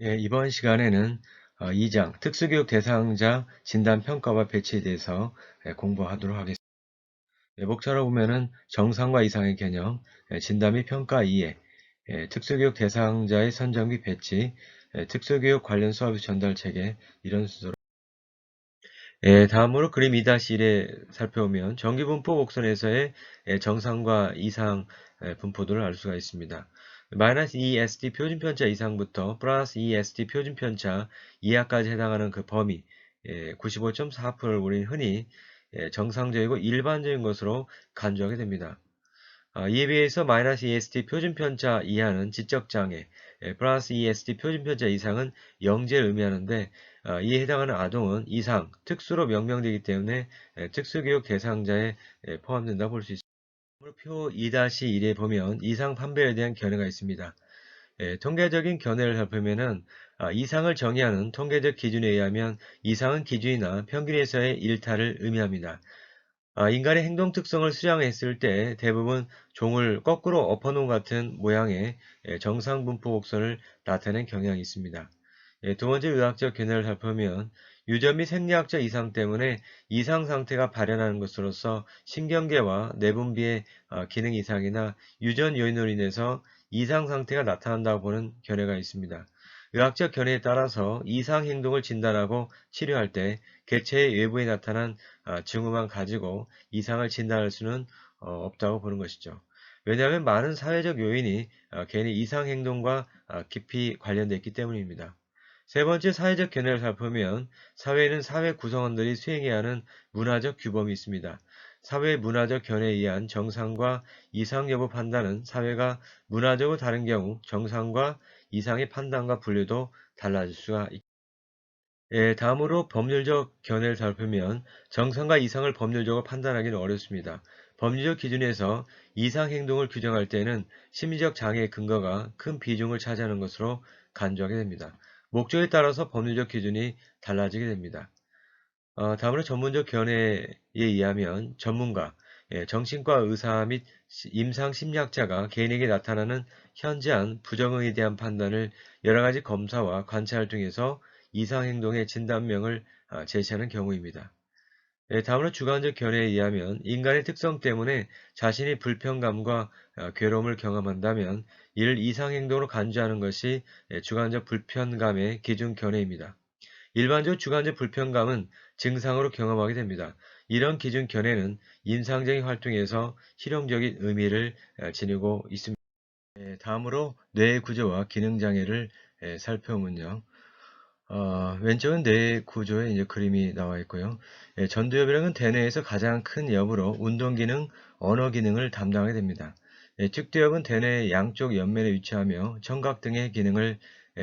예, 이번 시간에는 2장 특수교육 대상자 진단평가와 배치에 대해서 공부하도록 하겠습니다. 목차로 보면은 정상과 이상의 개념, 진단 및 평가 이해, 특수교육 대상자의 선정 및 배치, 특수교육 관련 서비스 전달 체계 이런 순서로. 다음으로 그림 2-1에 살펴보면 정기분포 곡선에서의 정상과 이상 분포도를 알 수가 있습니다. 마이너스 2SD 표준편차 이상부터 플러스 2SD 표준편차 이하까지 해당하는 그 범위 95.4%를 우리는 흔히 정상적이고 일반적인 것으로 간주하게 됩니다. 이에 비해서 마이너스 ESD 표준편차 이하는 지적장애, 플러스 ESD 표준편차 이상은 영재를 의미하는데 이에 해당하는 아동은 이상, 특수로 명명되기 때문에 특수교육 대상자에 포함된다고 볼 수 있습니다. 표 2-1에 보면 이상 판별에 대한 견해가 있습니다. 통계적인 견해를 살펴보면은 이상을 정의하는 통계적 기준에 의하면 이상은 기준이나 평균에서의 일탈을 의미합니다. 인간의 행동 특성을 수량했을 때 대부분 종을 거꾸로 엎어놓은 같은 모양의 정상 분포 곡선을 나타낸 경향이 있습니다. 두 번째 의학적 견해를 살펴보면 유전 및 생리학적 이상 때문에 이상 상태가 발현하는 것으로서 신경계와 내분비의 기능 이상이나 유전 요인으로 인해서 이상 상태가 나타난다고 보는 견해가 있습니다. 의학적 견해에 따라서 이상 행동을 진단하고 치료할 때 객체의 외부에 나타난 증후만 가지고 이상을 진단할 수는 없다고 보는 것이죠. 왜냐하면 많은 사회적 요인이 개인의 이상 행동과 깊이 관련되어 있기 때문입니다. 세 번째 사회적 견해를 살펴보면 사회에는 사회 구성원들이 수행해야 하는 문화적 규범이 있습니다. 사회 문화적 견해에 의한 정상과 이상 여부 판단은 사회가 문화적으로 다른 경우 정상과 이상의 판단과 분류도 달라질 수가 있습니다. 다음으로 법률적 견해를 살펴보면 정상과 이상을 법률적으로 판단하기는 어렵습니다. 법률적 기준에서 이상 행동을 규정할 때는 심리적 장애의 근거가 큰 비중을 차지하는 것으로 간주하게 됩니다. 목적에 따라서 법률적 기준이 달라지게 됩니다. 다음으로 전문적 견해에 의하면 전문가, 정신과 의사 및 임상 심리학자가 개인에게 나타나는 현저한 부정응에 대한 판단을 여러 가지 검사와 관찰 등에서 이상 행동의 진단명을 제시하는 경우입니다. 다음으로 주관적 견해에 의하면 인간의 특성 때문에 자신이 불편감과 괴로움을 경험한다면 이를 이상 행동으로 간주하는 것이 주관적 불편감의 기준 견해입니다. 일반적 주관적 불편감은 증상으로 경험하게 됩니다. 이런 기준 견해는 임상적인 활동에서 실용적인 의미를 지니고 있습니다. 다음으로 뇌의 구조와 기능 장애를 살펴보면요. 왼쪽은 뇌 구조의 이제 그림이 나와 있고요. 전두엽이라는 대뇌에서 가장 큰 엽으로 운동 기능, 언어 기능을 담당하게 됩니다. 측두엽은 대뇌의 양쪽 옆면에 위치하며 청각 등의 기능을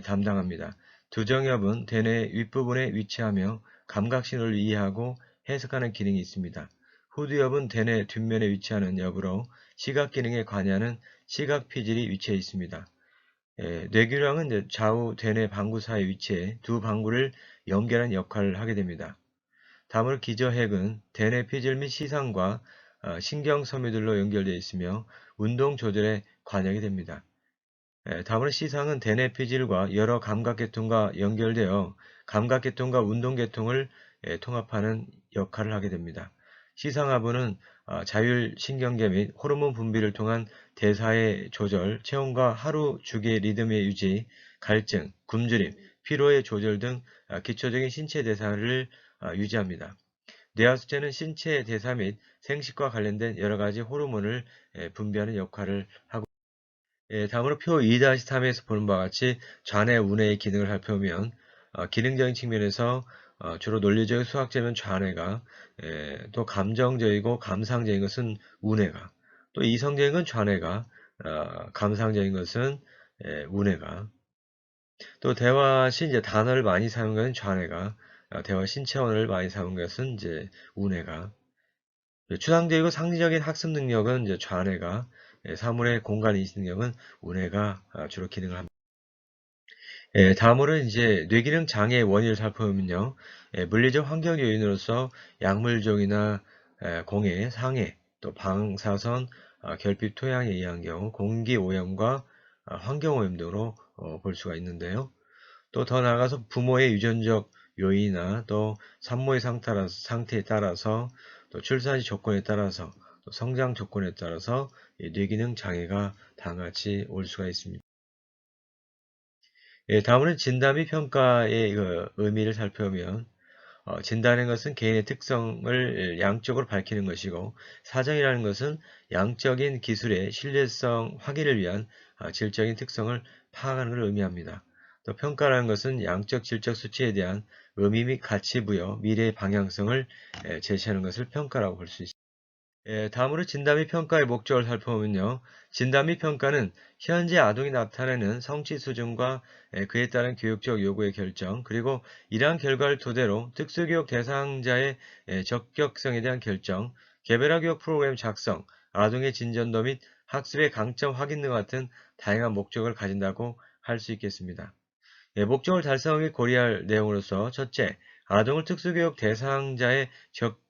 담당합니다. 두정엽은 대뇌 윗부분에 위치하며 감각 신호를 이해하고 해석하는 기능이 있습니다. 후두엽은 대뇌 뒷면에 위치하는 엽으로 시각 기능에 관여하는 시각 피질이 위치해 있습니다. 뇌교량은 이제 좌우 대뇌 방구 사이 위치해 두 방구를 연결하는 역할을 하게 됩니다. 다음으로 기저핵은 대뇌 피질 및 시상과 신경 섬유들로 연결되어 있으며 운동 조절에 관여하게 됩니다. 다음으로 시상은 대뇌 피질과 여러 감각계통과 연결되어 감각계통과 운동계통을 통합하는 역할을 하게 됩니다. 시상하부는 자율신경계 및 호르몬 분비를 통한 대사의 조절, 체온과 하루 주기의 리듬의 유지, 갈증, 굶주림, 피로의 조절 등 기초적인 신체 대사를 유지합니다. 뇌하수체는 신체 대사 및 생식과 관련된 여러 가지 호르몬을 분비하는 역할을 하고 다음으로 표 2-3에서 보는 바와 같이 좌뇌, 우뇌의 기능을 살펴보면 기능적인 측면에서 주로 논리적 수학적이면 좌뇌가 또 감정적이고 감상적인 것은 우뇌가 또 이성적인 건 좌뇌가 감상적인 것은 우뇌가 또 대화 시 이제 단어를 많이 사용하는 좌뇌가 대화 신체언어를 많이 사용하는 것은 이제 우뇌가 추상적이고 상징적인 학습 능력은 이제 좌뇌가, 사물의 공간 인식 능력은 우뇌가 주로 기능을 합니다. 다음으로는 이제 뇌기능 장애의 원인을 살펴보면요. 물리적 환경 요인으로서 약물종이나 공해, 상해, 또 방사선, 결핍 토양에 의한 경우 공기 오염과 환경 오염 등으로 볼 수가 있는데요. 또 더 나아가서 부모의 유전적 요인이나 또 산모의 상태에 따라서 또 출산 시 조건에 따라서 또 성장 조건에 따라서 이 뇌기능 장애가 다 같이 올 수가 있습니다. 예, 다음은 진단 및 평가의 그 의미를 살펴보면 진단하는 것은 개인의 특성을 양적으로 밝히는 것이고 사정이라는 것은 양적인 기술의 신뢰성 확인을 위한 질적인 특성을 파악하는 것을 의미합니다. 또 평가라는 것은 양적 질적 수치에 대한 의미 및 가치 부여, 미래의 방향성을 제시하는 것을 평가라고 볼 수 있습니다. 예, 다음으로 진단 및 평가의 목적을 살펴보면요. 진단 및 평가는 현재 아동이 나타내는 성취 수준과 그에 따른 교육적 요구의 결정, 그리고 이러한 결과를 토대로 특수교육 대상자의 적격성에 대한 결정, 개별화 교육 프로그램 작성, 아동의 진전도 및 학습의 강점 확인 등 같은 다양한 목적을 가진다고 할 수 있겠습니다. 예, 목적을 달성하기 고려할 내용으로서 첫째, 아동을 특수교육 대상자의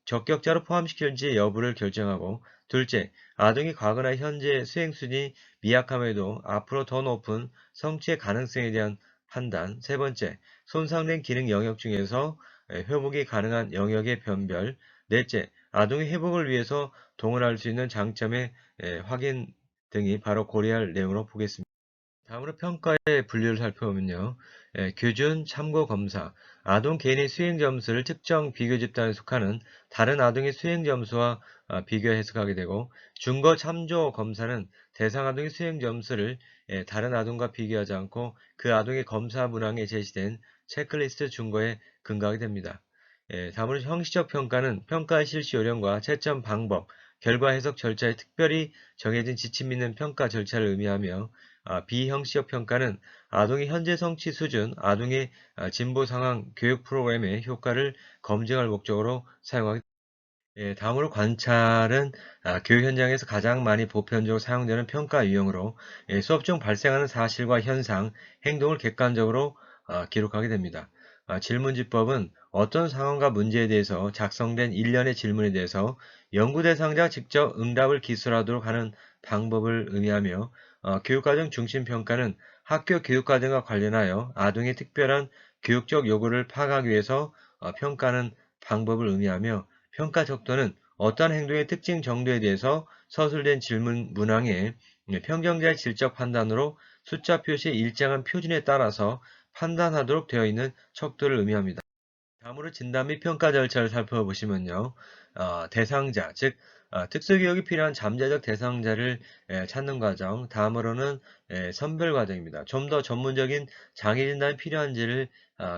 적격자로 포함시킬지 여부를 결정하고 둘째, 아동이 과거나 현재 수행 수준이 미약함에도 앞으로 더 높은 성취의 가능성에 대한 판단 세 번째, 손상된 기능 영역 중에서 회복이 가능한 영역의 변별 넷째, 아동의 회복을 위해서 동원할 수 있는 장점의 확인 등이 바로 고려할 내용으로 보겠습니다. 다음으로 평가의 분류를 살펴보면요. 교준, 참고 검사, 아동 개인의 수행 점수를 특정 비교 집단에 속하는 다른 아동의 수행 점수와 비교 해석하게 되고, 준거 참조 검사는 대상 아동의 수행 점수를 다른 아동과 비교하지 않고 그 아동의 검사 문항에 제시된 체크리스트 준거에 근거하게 됩니다. 다음으로 형식적 평가는 평가의 실시 요령과 채점 방법, 결과 해석 절차에 특별히 정해진 지침 있는 평가 절차를 의미하며 비형식적 평가는 아동의 현재 성취 수준, 아동의 진보 상황, 교육 프로그램의 효과를 검증할 목적으로 사용하게 됩니다. 예, 다음으로 관찰은 교육 현장에서 가장 많이 보편적으로 사용되는 평가 유형으로 수업 중 발생하는 사실과 현상, 행동을 객관적으로 기록하게 됩니다. 질문지법은 어떤 상황과 문제에 대해서 작성된 일련의 질문에 대해서 연구 대상자가 직접 응답을 기술하도록 하는 방법을 의미하며 교육과정 중심 평가는 학교 교육과정과 관련하여 아동의 특별한 교육적 요구를 파악하기 위해서 평가하는 방법을 의미하며 평가 척도는 어떠한 행동의 특징 정도에 대해서 서술된 질문 문항에 평정자의 질적 판단으로 숫자 표시의 일정한 표준에 따라서 판단하도록 되어 있는 척도를 의미합니다. 다음으로 진단 및 평가 절차를 살펴보시면요. 대상자, 즉 특수교육이 필요한 잠재적 대상자를 찾는 과정, 다음으로는 선별 과정입니다. 좀 더 전문적인 장애 진단이 필요한지를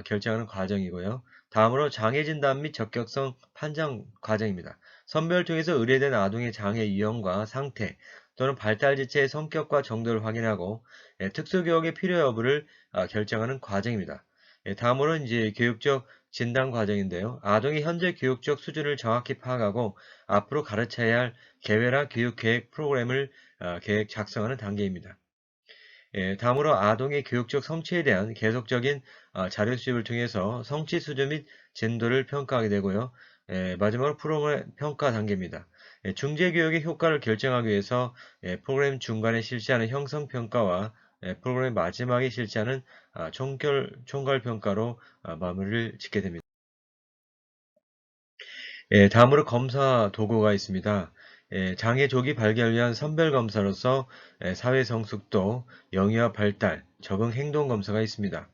결정하는 과정이고요. 다음으로 장애 진단 및 적격성 판정 과정입니다. 선별을 통해서 의뢰된 아동의 장애 유형과 상태 또는 발달 지체의 성격과 정도를 확인하고 특수교육의 필요 여부를 결정하는 과정입니다. 다음으로는 이제 교육적 진단 과정인데요. 아동의 현재 교육적 수준을 정확히 파악하고 앞으로 가르쳐야 할 개별화 교육 계획 프로그램을 계획 작성하는 단계입니다. 다음으로 아동의 교육적 성취에 대한 계속적인 자료 수집을 통해서 성취 수준 및 진도를 평가하게 되고요. 마지막으로 프로그램 평가 단계입니다. 중재 교육의 효과를 결정하기 위해서 프로그램 중간에 실시하는 형성 평가와 프로그램 마지막에 실시하는 총괄 평가로 마무리를 짓게 됩니다. 다음으로 검사 도구가 있습니다. 장애 조기 발견을 위한 선별 검사로서 사회 성숙도, 영유아 발달, 적응 행동 검사가 있습니다.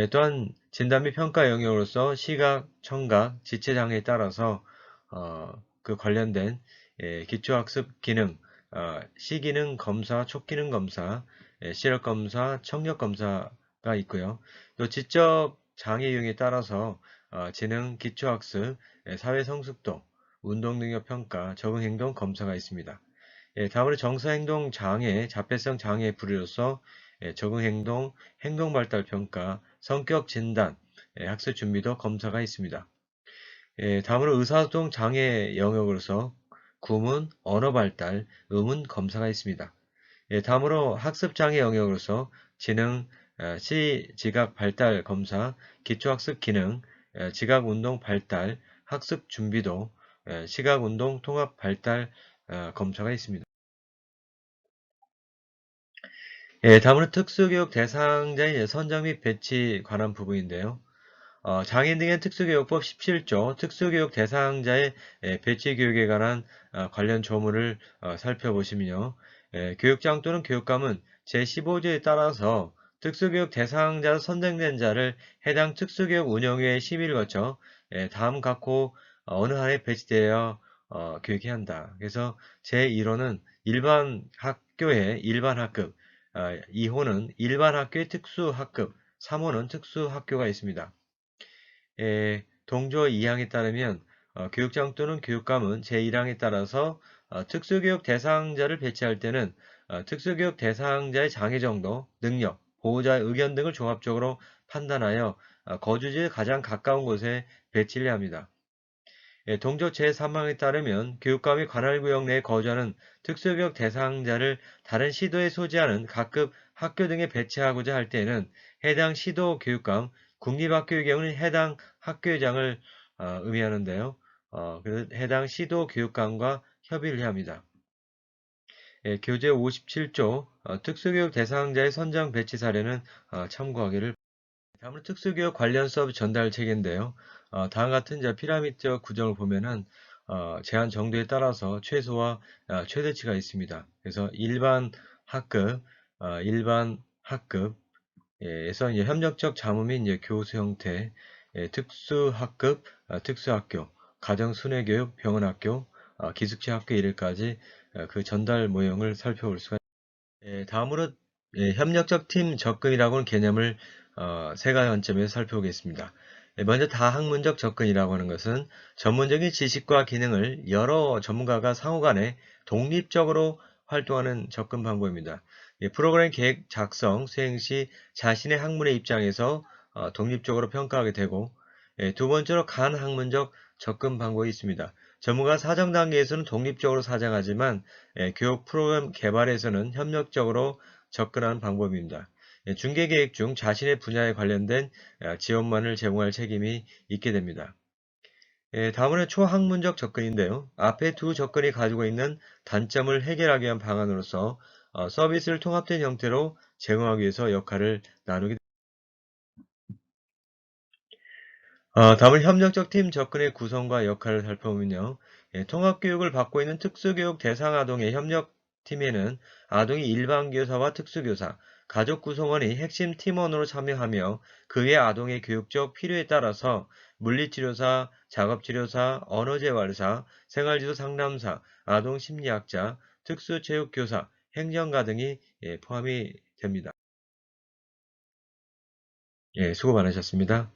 또한 진단 및 평가 영역으로서 시각, 청각, 지체 장애에 따라서 그 관련된 기초학습 기능, 시기능 검사, 촉기능 검사, 시력 검사, 청력 검사가 있고요. 또 지적 장애 유형에 따라서 지능, 기초학습, 사회 성숙도, 운동 능력 평가, 적응 행동 검사가 있습니다. 다음으로 정서행동 장애, 자폐성 장애의 부류로서 적응행동, 행동발달 평가, 성격 진단, 학습 준비도 검사가 있습니다. 다음으로 의사소통 장애 영역으로서 구문, 언어발달, 의문 검사가 있습니다. 다음으로 학습장애 영역으로서 지능, 지각 발달 검사, 기초학습 기능, 지각 운동 발달, 학습 준비도, 시각 운동 통합 발달 검사가 있습니다. 예, 다음은 특수교육 대상자의 선정 및 배치 관한 부분인데요. 장애인 등의 특수교육법 17조 특수교육 대상자의 배치 교육에 관한 관련 조문을 살펴보시면요. 교육장 또는 교육감은 제15조에 따라서 특수교육 대상자 선정된 자를 해당 특수교육 운영위의 심의를 거쳐 다음 각호 어느 한에 배치되어 교육해야 한다. 그래서 제1호는 일반 학교의 일반 학급, 2호는 일반 학교의 특수 학급, 3호는 특수 학교가 있습니다. 동조 2항에 따르면 교육장 또는 교육감은 제1항에 따라서 특수교육 대상자를 배치할 때는 특수교육 대상자의 장애 정도, 능력, 보호자의 의견 등을 종합적으로 판단하여 거주지에 가장 가까운 곳에 배치를 합니다. 동조 제3항에 따르면 교육감이 관할구역 내에 거주하는 특수교육 대상자를 다른 시도에 소지하는 각급 학교 등에 배치하고자 할 때에는 해당 시도 교육감, 국립학교의 경우는 해당 학교장을 의미하는데요. 그래서 해당 시도 교육감과 협의를 해야 합니다. 교재 57조 특수교육 대상자의 선정 배치 사례는 참고하기를 다음은 특수교육 관련 수업 전달 체계인데요. 다음 같은 이제 피라미드적 구조를 보면은 제한 정도에 따라서 최소와 최대치가 있습니다. 그래서 일반 학급에서 이제 협력적 자문 및 이제 교수 형태, 특수 학급, 특수학교, 가정 순회교육, 병원학교, 기숙시 학교 이래까지 그 전달 모형을 살펴볼 수가 다음으로 협력적 팀 접근이라고 하는 개념을 세 가지 관점에서 살펴보겠습니다. 먼저 다학문적 접근이라고 하는 것은 전문적인 지식과 기능을 여러 전문가가 상호간에 독립적으로 활동하는 접근 방법입니다. 프로그램 계획 작성, 수행 시 자신의 학문의 입장에서 독립적으로 평가하게 되고 두 번째로 간학문적 접근 방법이 있습니다. 전문가 사정 단계에서는 독립적으로 사정하지만 교육 프로그램 개발에서는 협력적으로 접근하는 방법입니다. 중개 계획 중 자신의 분야에 관련된 지원만을 제공할 책임이 있게 됩니다. 다음은 초학문적 접근인데요. 앞에 두 접근이 가지고 있는 단점을 해결하기 위한 방안으로서 서비스를 통합된 형태로 제공하기 위해서 역할을 나누게 됩니다. 다음은 협력적 팀 접근의 구성과 역할을 살펴보면요. 통합교육을 받고 있는 특수교육 대상 아동의 협력팀에는 아동이 일반교사와 특수교사, 가족 구성원이 핵심 팀원으로 참여하며 그의 아동의 교육적 필요에 따라서 물리치료사, 작업치료사, 언어재활사, 생활지도 상담사, 아동심리학자, 특수체육교사, 행정가 등이 포함이 됩니다. 수고 많으셨습니다.